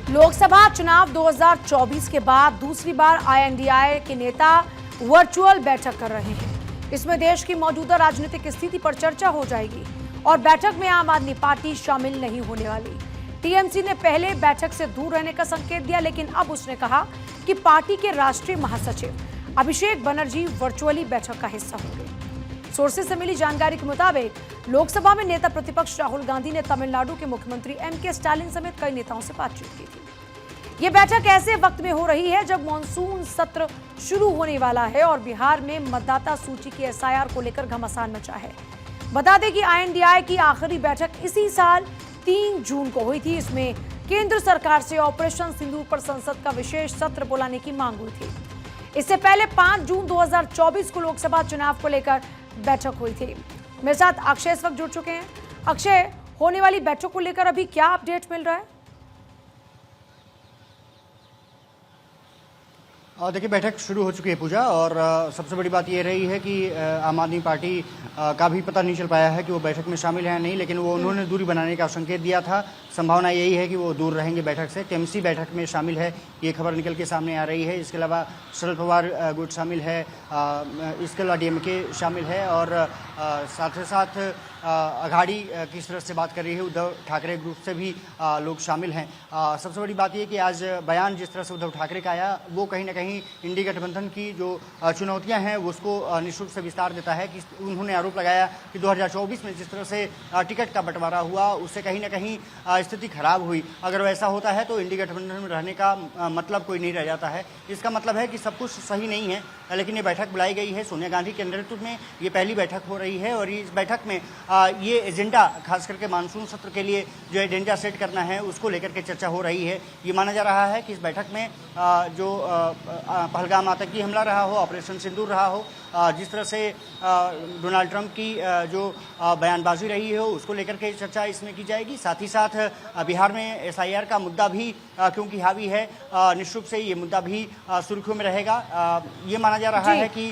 लोकसभा चुनाव 2024 के बाद दूसरी बार आईएनडीआई के नेता वर्चुअल बैठक कर रहे हैं। इसमें देश की मौजूदा राजनीतिक स्थिति पर चर्चा हो जाएगी और बैठक में आम आदमी पार्टी शामिल नहीं होने वाली। टीएमसी ने पहले बैठक से दूर रहने का संकेत दिया, लेकिन अब उसने कहा कि पार्टी के राष्ट्रीय महासचिव अभिषेक बनर्जी वर्चुअली बैठक का हिस्सा होंगे। सोर्सेज से मिली जानकारी के मुताबिक लोकसभा में नेता प्रतिपक्ष राहुल गांधी ने तमिलनाडु के मुख्यमंत्री एमके स्टालिन समेत कई नेताओं से बातचीत की थी। ये बैठक ऐसे वक्त में हो रही है जब मॉनसून सत्र शुरू होने वाला है और बिहार में मतदाता सूची की एसआईआर को लेकर घमासान मचा है। बता दें कि आईएनडीआई की आखिरी बैठक इसी साल 3 जून को हुई थी। इसमें केंद्र सरकार से ऑपरेशन सिंदूर पर संसद का विशेष सत्र बुलाने की मांग हुई थी। इससे पहले 5 जून 2024 को लोकसभा चुनाव को लेकर बैठक हुई थी। मेरे साथ अक्षय इस वक्त जुड़ चुके हैं। अक्षय, होने वाली बैठक को लेकर अभी क्या अपडेट मिल रहा है? देखिए, बैठक शुरू हो चुकी है पूजा, और सबसे बड़ी बात ये रही है कि आम आदमी पार्टी का भी पता नहीं चल पाया है कि वो बैठक में शामिल है या नहीं, लेकिन वो उन्होंने दूरी बनाने का संकेत दिया था। संभावना यही है कि वो दूर रहेंगे बैठक से। टीएमसी बैठक में शामिल है, ये खबर निकल के सामने आ रही है। इसके अलावा शरद पवार गुट शामिल है, इसके अलावा डीएमके शामिल है, और साथ ही साथ अघाड़ी किस तरह से बात कर रही है, उद्धव ठाकरे ग्रुप से भी लोग शामिल हैं। सबसे बड़ी बात यह कि आज बयान जिस तरह से उद्धव ठाकरे का आया, वो कहीं ना कहीं इंडी गठबंधन की जो चुनौतियां हैं उसको निःशुल्क से विस्तार देता है। कि उन्होंने आरोप लगाया कि 2024 में जिस तरह से टिकट का बंटवारा हुआ, उससे कहीं ना कहीं स्थिति खराब हुई। अगर वैसा होता है तो इंडी गठबंधन में रहने का मतलब कोई नहीं रह जाता है। इसका मतलब है कि सब कुछ सही नहीं है, लेकिन ये बैठक बुलाई गई है सोनिया गांधी के नेतृत्व में। ये पहली बैठक हो रही है और इस बैठक में ये एजेंडा, खास करके मानसून सत्र के लिए जो एजेंडा सेट करना है उसको लेकर के चर्चा हो रही है। ये माना जा रहा है कि इस बैठक में जो पहलगाम आतंकी हमला रहा हो, ऑपरेशन सिंदूर रहा हो, जिस तरह से डोनाल्ड ट्रंप की जो बयानबाजी रही हो, उसको लेकर के चर्चा इसमें की जाएगी। साथ ही साथ बिहार में एसआईआर का मुद्दा भी क्योंकि हावी है, निश्चित रूप से ये मुद्दा भी सुर्खियों में रहेगा। ये माना जा रहा है कि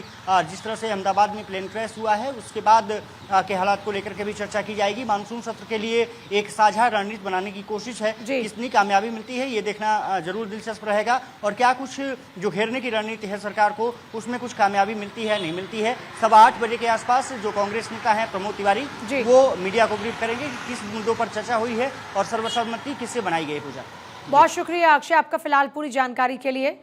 जिस तरह से अहमदाबाद में प्लेन क्रैश हुआ है, उसके बाद के हालात को लेकर के भी चर्चा की जाएगी। मानसून सत्र के लिए एक साझा रणनीति बनाने की कोशिश है। कितनी कामयाबी मिलती है ये देखना जरूर दिलचस्प रहेगा, और क्या कुछ जो घेरने की रणनीति है सरकार को, उसमें कुछ कामयाबी मिलती है नहीं मिलती है। 8:15 बजे के आसपास जो कांग्रेस नेता है प्रमोद तिवारी, वो मीडिया को ब्रीफ करेंगे कि किस मुद्दों पर चर्चा हुई है और सर्वसम्मति किससे बनाई गई। पूजा, बहुत शुक्रिया अक्षय आपका फिलहाल पूरी जानकारी के लिए।